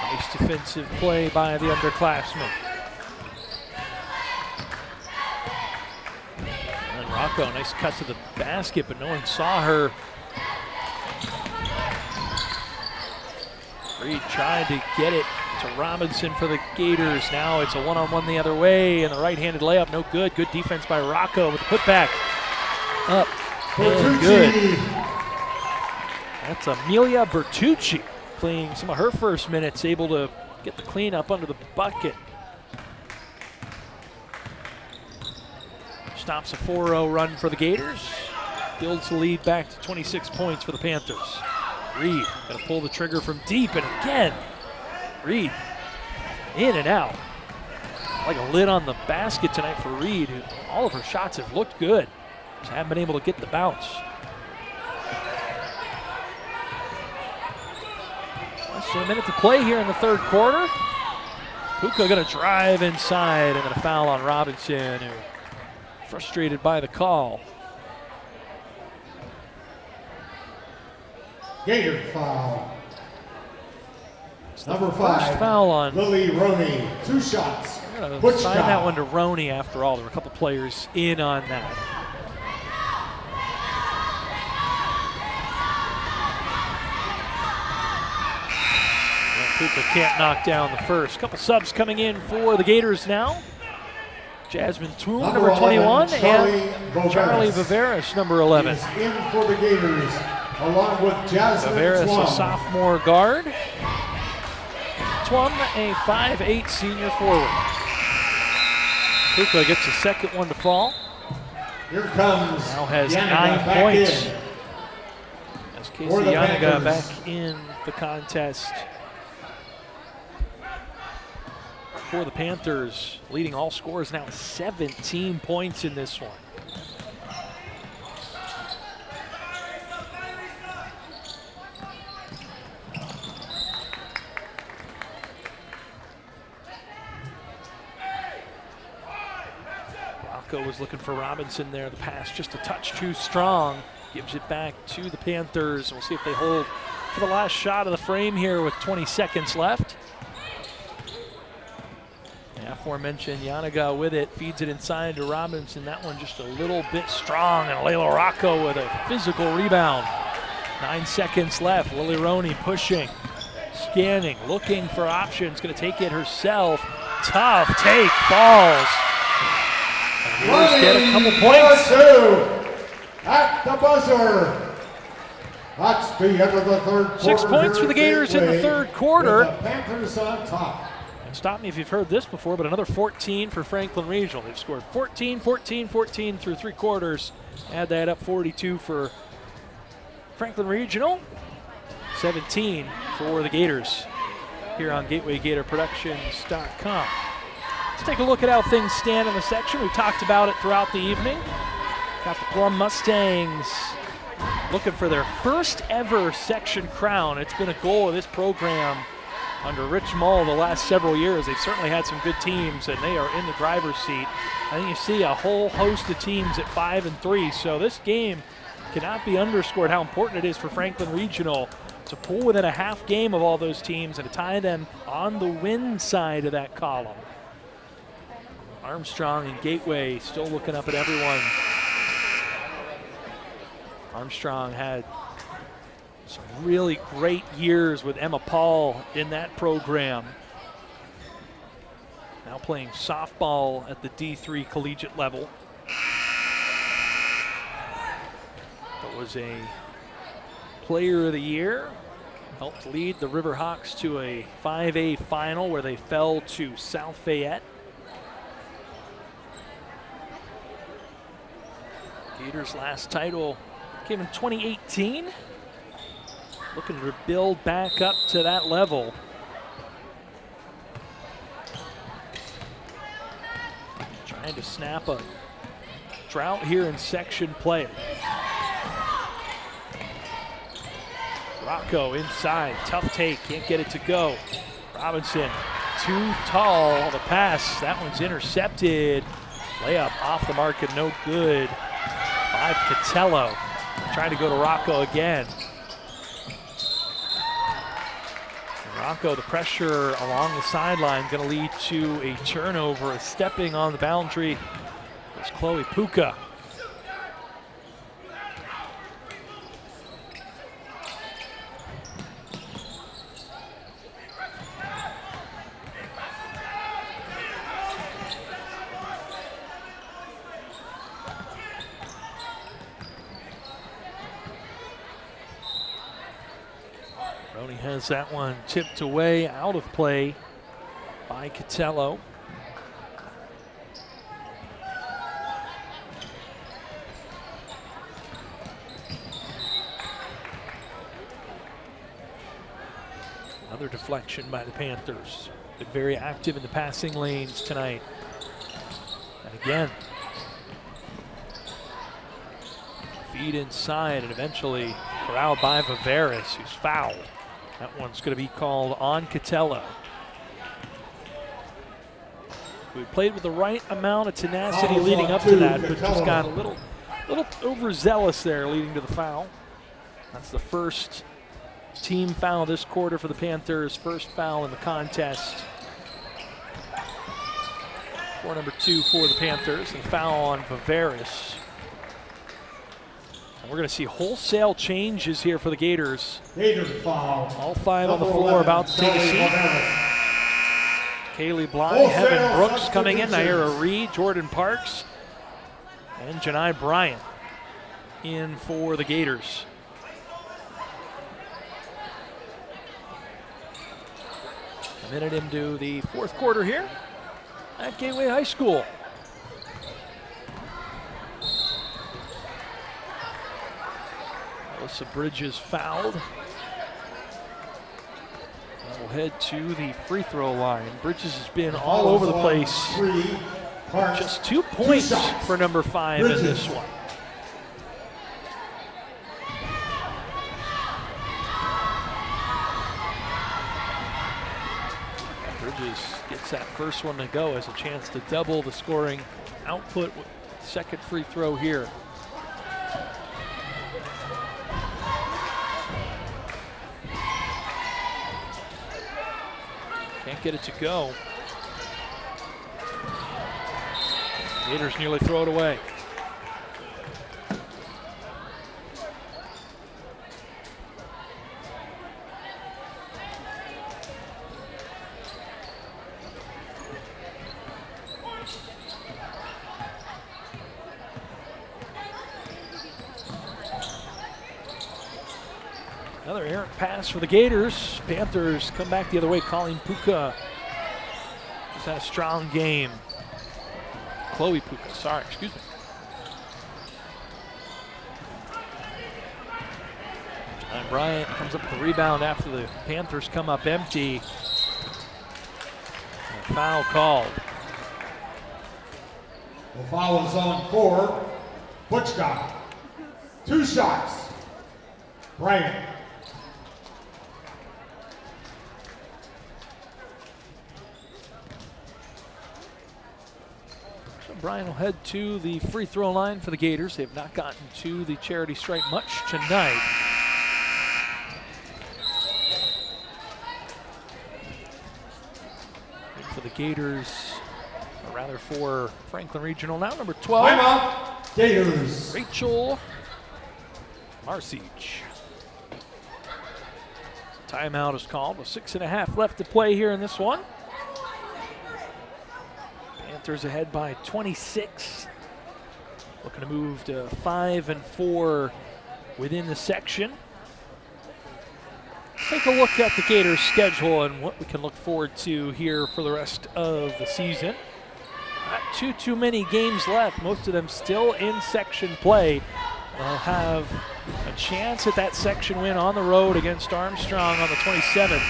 Nice defensive play by the underclassmen. And Rocco, nice cut to the basket, but no one saw her. Reed tried to get it to Robinson for the Gators. Now it's a one-on-one the other way, and the right-handed layup, no good. Good defense by Rocco with the putback. Up and good. That's Amelia Bertucci playing some of her first minutes, able to get the cleanup under the bucket. Stops a 4-0 run for the Gators. Builds the lead back to 26 points for the Panthers. Reed gonna pull the trigger from deep, and again, Reed in and out. Like a lid on the basket tonight for Reed, who all of her shots have looked good. Just haven't been able to get the bounce. Less than a minute to play here in the third quarter. Puka gonna drive inside and then a foul on Robinson, who frustrated by the call. Gator foul. Number First 5, foul on Lily Roney, 2 shots. I'm gonna assign that one to Roney after all. There were a couple players in on that. Puka can't knock down the first. Couple subs coming in for the Gators now. Jasmine Toon, number 21, and Charlie Viveris, number 11. Is in for the Gators, along with Jasmine Viveris, Twum. a sophomore guard. Twum, a 5'8" senior forward. Puka gets the second one to fall. Here comes Now has Yanaga 9 points. in. As Casey For the Yanaga Panthers. back in the contest for the Panthers, leading all scorers now 17 points in this one. Rocco was looking for Robinson there. The pass just a touch too strong. Gives it back to the Panthers. We'll see if they hold for the last shot of the frame here with 20 seconds left. The aforementioned Yanaga with it, feeds it inside to Robinson. That one just a little bit strong, and Layla Rocco with a physical rebound. 9 seconds left. Lily Roney pushing, scanning, looking for options. Going to take it herself. Tough take, falls. And Gators get a couple points. At the buzzer. That's the end of the third quarter. 6 points for the Gators in the third quarter. The Panthers on top. And stop me if you've heard this before, but another 14 for Franklin Regional. They've scored 14, 14, 14 through 3 quarters. Add that up, 42 for Franklin Regional, 17 for the Gators here on GatewayGatorProductions.com. Let's take a look at how things stand in the section. We've talked about it throughout the evening. Got the Plum Mustangs looking for their first ever section crown. It's been a goal of this program under Rich Mull the last several years. They've certainly had some good teams, and they are in the driver's seat. I think you see a whole host of teams at 5-3, so this game cannot be underscored how important it is for Franklin Regional to pull within a half game of all those teams and to tie them on the win side of that column. Armstrong and Gateway still looking up at everyone. Armstrong had some really great years with Emma Paul in that program. Now playing softball at the D3 collegiate level. But was a player of the year. Helped lead the Riverhawks to a 5A final where they fell to South Fayette. Gators' last title came in 2018. Looking to build back up to that level. Trying to snap a drought here in section play. Rocco inside, tough take, can't get it to go. Robinson, too tall, the pass, that one's intercepted. Layup off the mark and no good by Catello. Trying to go to Rocco again. And Rocco, the pressure along the sideline, going to lead to a turnover. Stepping on the boundary was Chloe Puka. Has that one tipped away, out of play by Catello. Another deflection by the Panthers. Been very active in the passing lanes tonight. And again, feed inside and eventually corralled by Viveris, who's fouled. That one's going to be called on Catello. We played with the right amount of tenacity leading up to that, but just got a little overzealous there, leading to the foul. That's the first team foul this quarter for the Panthers, first foul in the contest. For number 2 for the Panthers, and foul on Viveris. We're going to see wholesale changes here for the Gators. All 5 on the floor about to take a seat. Kaylee Bly, Heaven Brooks coming in, Naira Reed, Jordan Parks, and Janai Bryant in for the Gators. A minute into the fourth quarter here at Gateway High School. Alyssa Bridges fouled. And we'll head to the free throw line. Bridges has been all over the place. Just 2 points for number 5 in this one. Bridges gets that first one to go, has a chance to double the scoring output second free throw here. Can't get it to go. Gators nearly throw it away. Another errant pass for the Gators. Panthers come back the other way. Colleen Puka just had a strong game. Chloe Puka, sorry, excuse me. And Bryant comes up with the rebound after the Panthers come up empty. And a foul called. The foul is on 4. Butchka. 2 shots. Bryant. Brian will head to the free throw line for the Gators. They've not gotten to the charity stripe much tonight. And for the Gators, or rather for Franklin Regional now, number 12. Timeout, Gators. Rachel Marcic. Timeout is called with 6.5 left to play here in this one. Panthers ahead by 26. Looking to move to 5-4 within the section. Take a look at the Gators schedule and what we can look forward to here for the rest of the season. Not too many games left, most of them still in section play. They'll have a chance at that section win on the road against Armstrong on the 27th.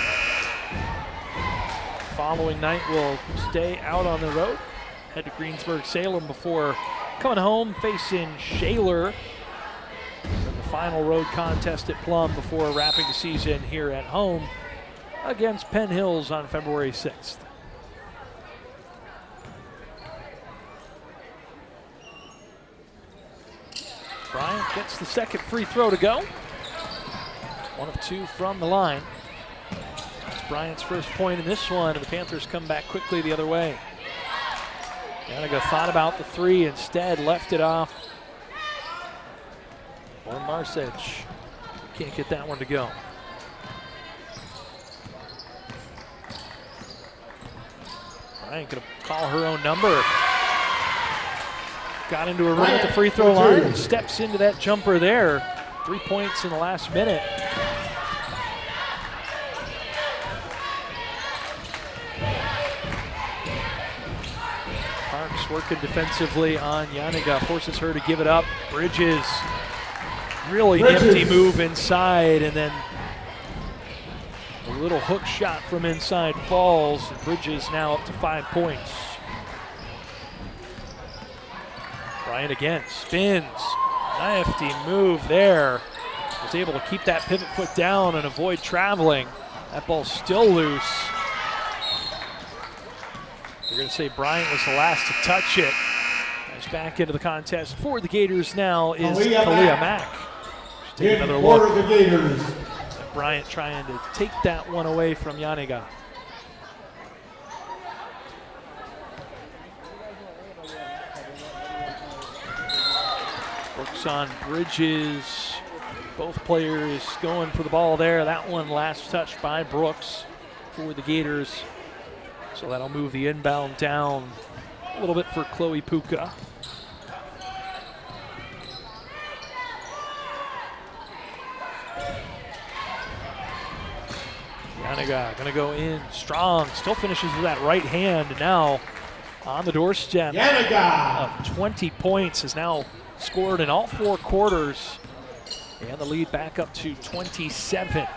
Following night, we'll stay out on the road, head to Greensburg-Salem before coming home, facing Shaler in the final road contest at Plum before wrapping the season here at home against Penn Hills on February 6th. Bryant gets the second free throw to go. 1 of 2 from the line. That's Bryant's first point in this one, and the Panthers come back quickly the other way. Yanniga thought about the 3, instead left it off for Marcic. Can't get that one to go. Bryant gonna call her own number. Got into a room at the free throw line and steps into that jumper there. 3 points in the last minute. Parks working defensively on Yanniga, forces her to give it up. Bridges, really nifty move inside, and then a little hook shot from inside falls. And Bridges now up to 5 points. Bryant again, spins, nifty move there. Was able to keep that pivot foot down and avoid traveling. That ball's still loose. We're gonna say Bryant was the last to touch it. As back into the contest for the Gators now is Kalia Mack. Take another look. The Gators. Bryant trying to take that one away from Yanniga. Works on Bridges. Both players going for the ball there. That one last touched by Brooks for the Gators. So that'll move the inbound down a little bit for Chloe Puka. Yanniga gonna go in strong. Still finishes with that right hand. Now on the doorstep Yanniga of 20 points, has now scored in all 4 quarters. And the lead back up to 27.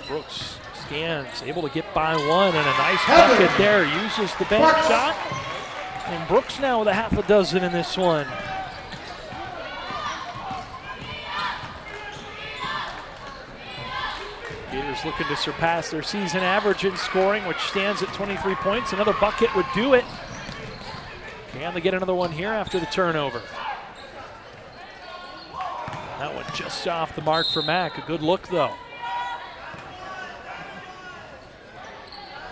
Brooks scans, able to get by one, and a nice bucket there. Uses the bank shot. And Brooks now with a half a dozen in this one. Gators looking to surpass their season average in scoring, which stands at 23 points. Another bucket would do it. Can they get another one here after the turnover? That one just off the mark for Mack. A good look, though.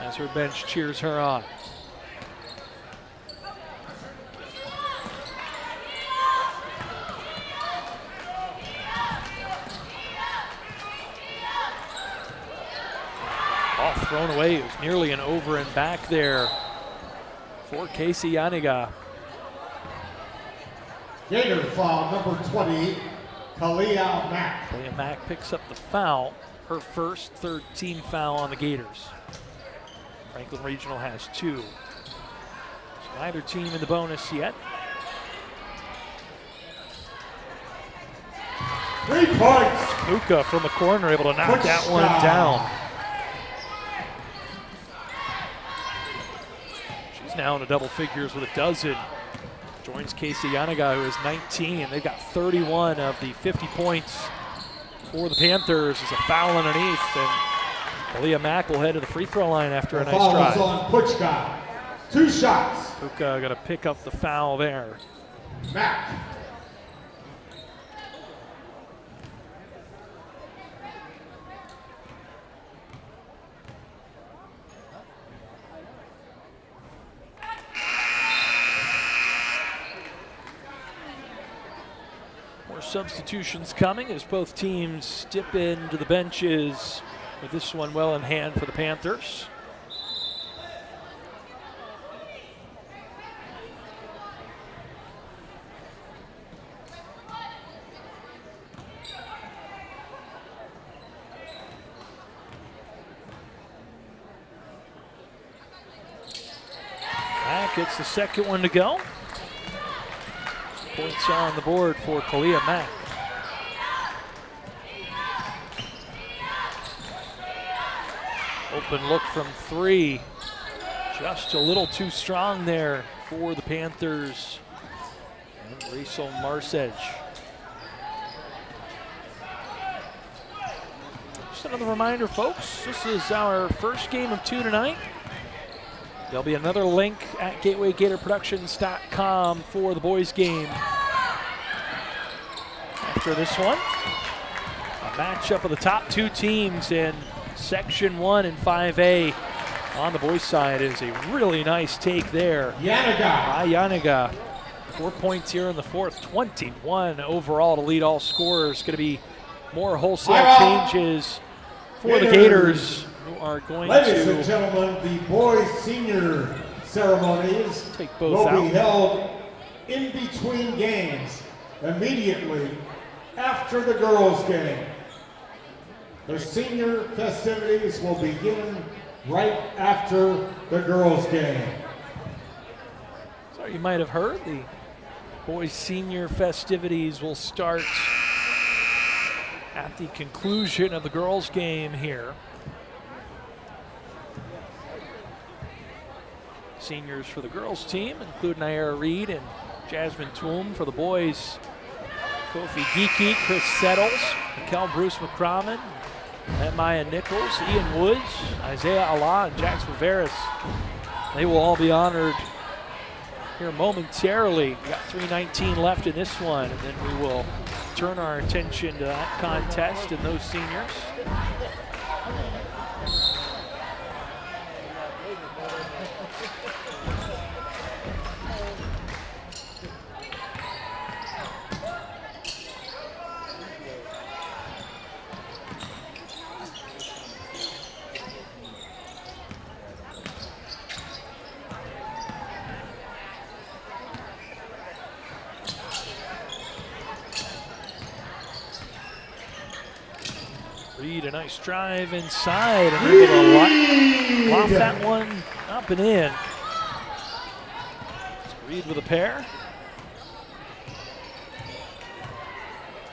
As her bench cheers her on. Ball thrown away. It was nearly an over and back there for Casey Yaniga. Gator foul number 20, Kalia Mack. Kalia Mack picks up the foul, her first, third team foul on the Gators. Franklin Regional has 2. So neither team in the bonus yet. 3 points. Puka from the corner able to knock that one down. She's now in the double figures with a dozen. Joins Casey Yaniga, who is 19. They've got 31 of the 50 points for the Panthers. There's a foul underneath, and Kalia Mack will head to the free throw line after a nice drive. Foul on Puchka. 2 shots. Puka going to pick up the foul there. Mack. Substitutions coming as both teams dip into the benches with this one well in hand for the Panthers. Mack gets the second one to go. Points on the board for Kalia Mack. Open look from 3. Just a little too strong there for the Panthers. And Rachel Marsedge. Just another reminder, folks, this is our first game of 2 tonight. There'll be another link at GatewayGatorProductions.com for the boys' game. After this one, a matchup of the top 2 teams in Section 1 and 5A. On the boys' side is a really nice take there by Yaniga. 4 points here in the fourth, 21 overall to lead all scorers. Going to be more wholesale changes for the Gators. Are going Ladies to and gentlemen, the boys' senior ceremonies take both will out. be held in between games immediately after the girls' game. The senior festivities will begin right after the girls' game. So you might have heard the boys' senior festivities will start at the conclusion of the girls' game here. Seniors for the girls team include Naira Reed and Jasmine Toom. For the boys, Kofi Geeky, Chris Settles, Raquel Bruce McCrommon, Maya Nichols, Ian Woods, Isaiah Allah, and Jax Viveris. They will all be honored here momentarily. We got 3:19 left in this one, and then we will turn our attention to that contest and those seniors. Reed, a nice drive inside, and able to loft that one up and in. Reed with a pair.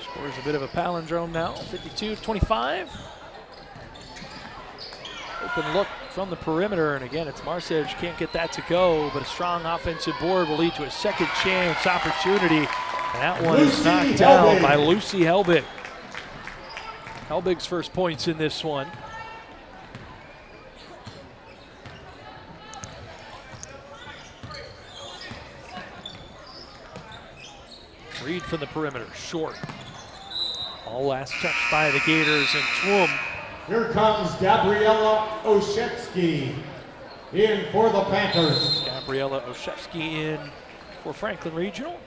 Scores a bit of a palindrome now, 52-25. Open look from the perimeter, and again, it's Marsedge, can't get that to go, but a strong offensive board will lead to a second chance opportunity, and that one is knocked down by Lucy Helbig. Helbig's first points in this one. Reed from the perimeter, short. All last touch by the Gators, and Twom. Here comes Gabriella Oshetsky in for the Panthers. Gabriella Oshetsky in for Franklin Regional.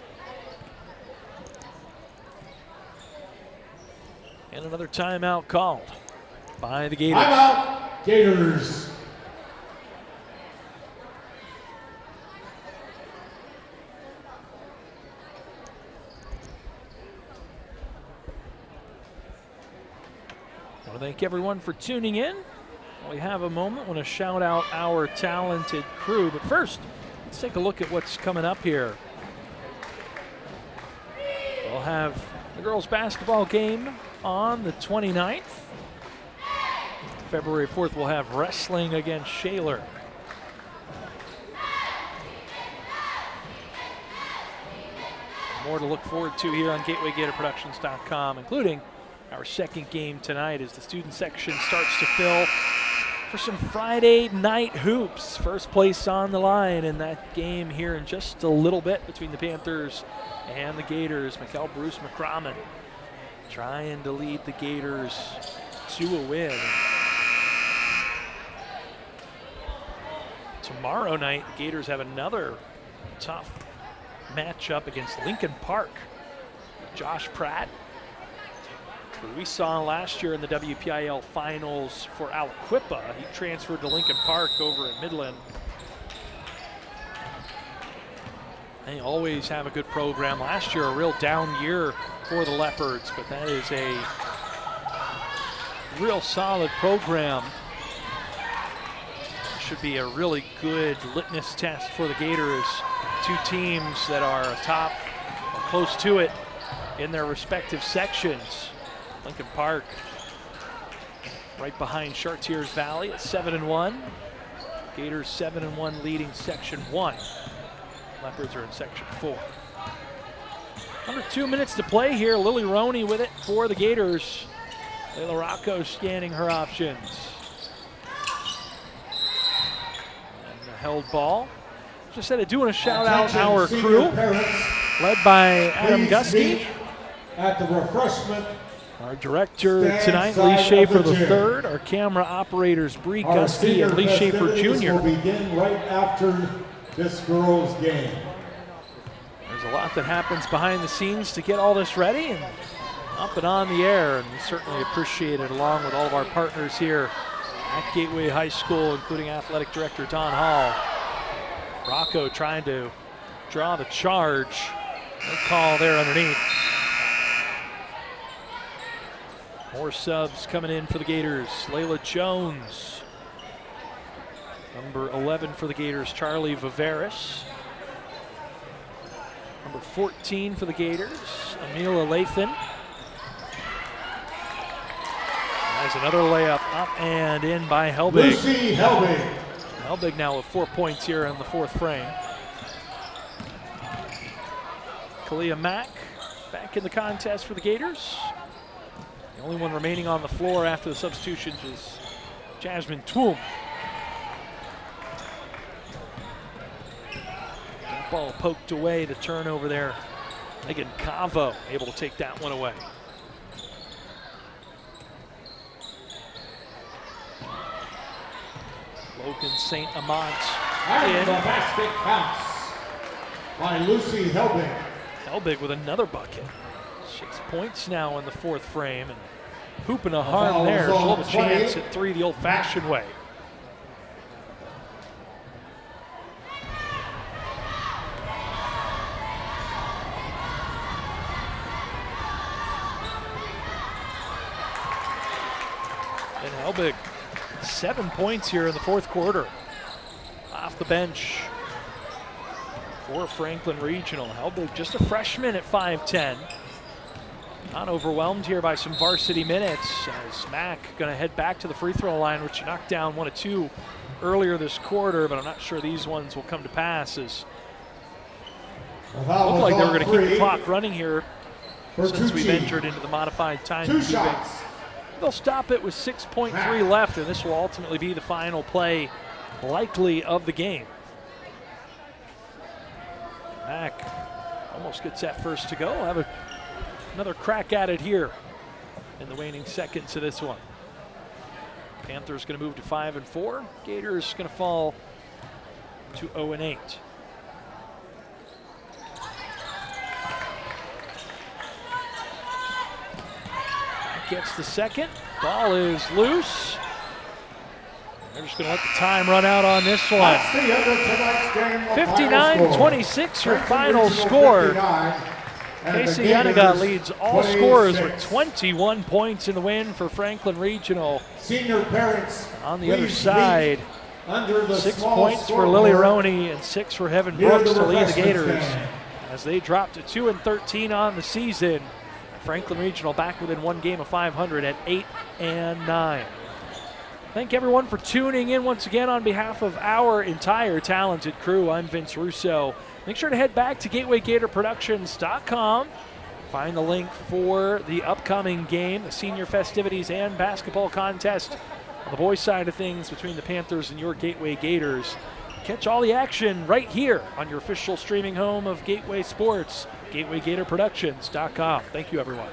And another timeout called by the Gators. Timeout, Gators. I want to thank everyone for tuning in. While we have a moment, I want to shout out our talented crew. But first, let's take a look at what's coming up here. We'll have the girls' basketball game on the 29th. February 4th, we'll have wrestling against Shaler. More to look forward to here on GatewayGatorProductions.com, including our second game tonight as the student section starts to fill for some Friday night hoops. First place on the line in that game here in just a little bit between the Panthers and the Gators. Mikkel Bruce McCrommon trying to lead the Gators to a win. Tomorrow night, the Gators have another tough matchup against Lincoln Park. Josh Pratt, who we saw last year in the WPIAL finals for Aliquippa. He transferred to Lincoln Park over at Midland. They always have a good program. Last year, a real down year for the Leopards, but that is a real solid program. Should be a really good litmus test for the Gators. Two teams that are atop or close to it in their respective sections. Lincoln Park right behind Chartiers Valley at 7-1. Gators 7-1 leading Section 1. Leopards are in Section 4. Under 2 minutes to play here. Lily Roney with it for the Gators. Layla Rocco scanning her options. And a held ball. Just said I do want to shout out our crew, led by Adam Gusky. At the refreshment. Our director tonight, Lee Schaefer III. Our camera operators, Bree Gusky and Lee Schaefer Jr. Will begin right after this girls' game. There's a lot that happens behind the scenes to get all this ready and up and on the air, and we certainly appreciate it, along with all of our partners here at Gateway High School, including athletic director Don Hall. Rocco trying to draw the charge. No call there underneath. More subs coming in for the Gators. Layla Jones. Number 11 for the Gators, Charlie Viveris. Number 14 for the Gators, Amelia Lathan. Has another layup up and in by Helbig. Lucy Helbig. Helbig now with 4 points here in the fourth frame. Kalia Mack back in the contest for the Gators. The only one remaining on the floor after the substitutions is Jasmine Twom. That ball poked away, the turnover there. Megan Cavo able to take that one away. Logan St. Amant And in. the basket counts by Lucy Helbig. Helbig with another bucket. 6 points now in the fourth frame, and hooping a harm there. She'll have a chance at three the old-fashioned way. And Helbig, 7 points here in the fourth quarter. Off the bench for Franklin Regional. Helbig, just a freshman at 5'10". Not overwhelmed here by some varsity minutes, as Mack going to head back to the free throw line, which knocked down 1 of 2 earlier this quarter, but I'm not sure these ones will come to pass, as it looked like they were going to keep the clock running here since we've entered into the modified timekeeping. They'll stop it with 6.3 left, and this will ultimately be the final play likely of the game. Mack almost gets that first to go. We'll have another crack at it here in the waning seconds of this one. Panthers going to move to 5-4. Gators going to fall to 0-8. Gets the second. Ball is loose. They're just going to let the time run out on this one. 59-26, your final score. Casey Yanaga leads all scorers with 21 points in the win for Franklin Regional. Senior parents, on the other side, 6 points for Lily Roney and 6 for Heaven Brooks to lead the Gators as they drop to 2-13 on the season. Franklin Regional back within one game of 500 at 8-9. Thank everyone for tuning in once again on behalf of our entire talented crew. I'm Vince Russo. Make sure to head back to GatewayGatorProductions.com. Find the link for the upcoming game, the senior festivities and basketball contest on the boys' side of things between the Panthers and your Gateway Gators. Catch all the action right here on your official streaming home of Gateway Sports, GatewayGatorProductions.com. Thank you, everyone.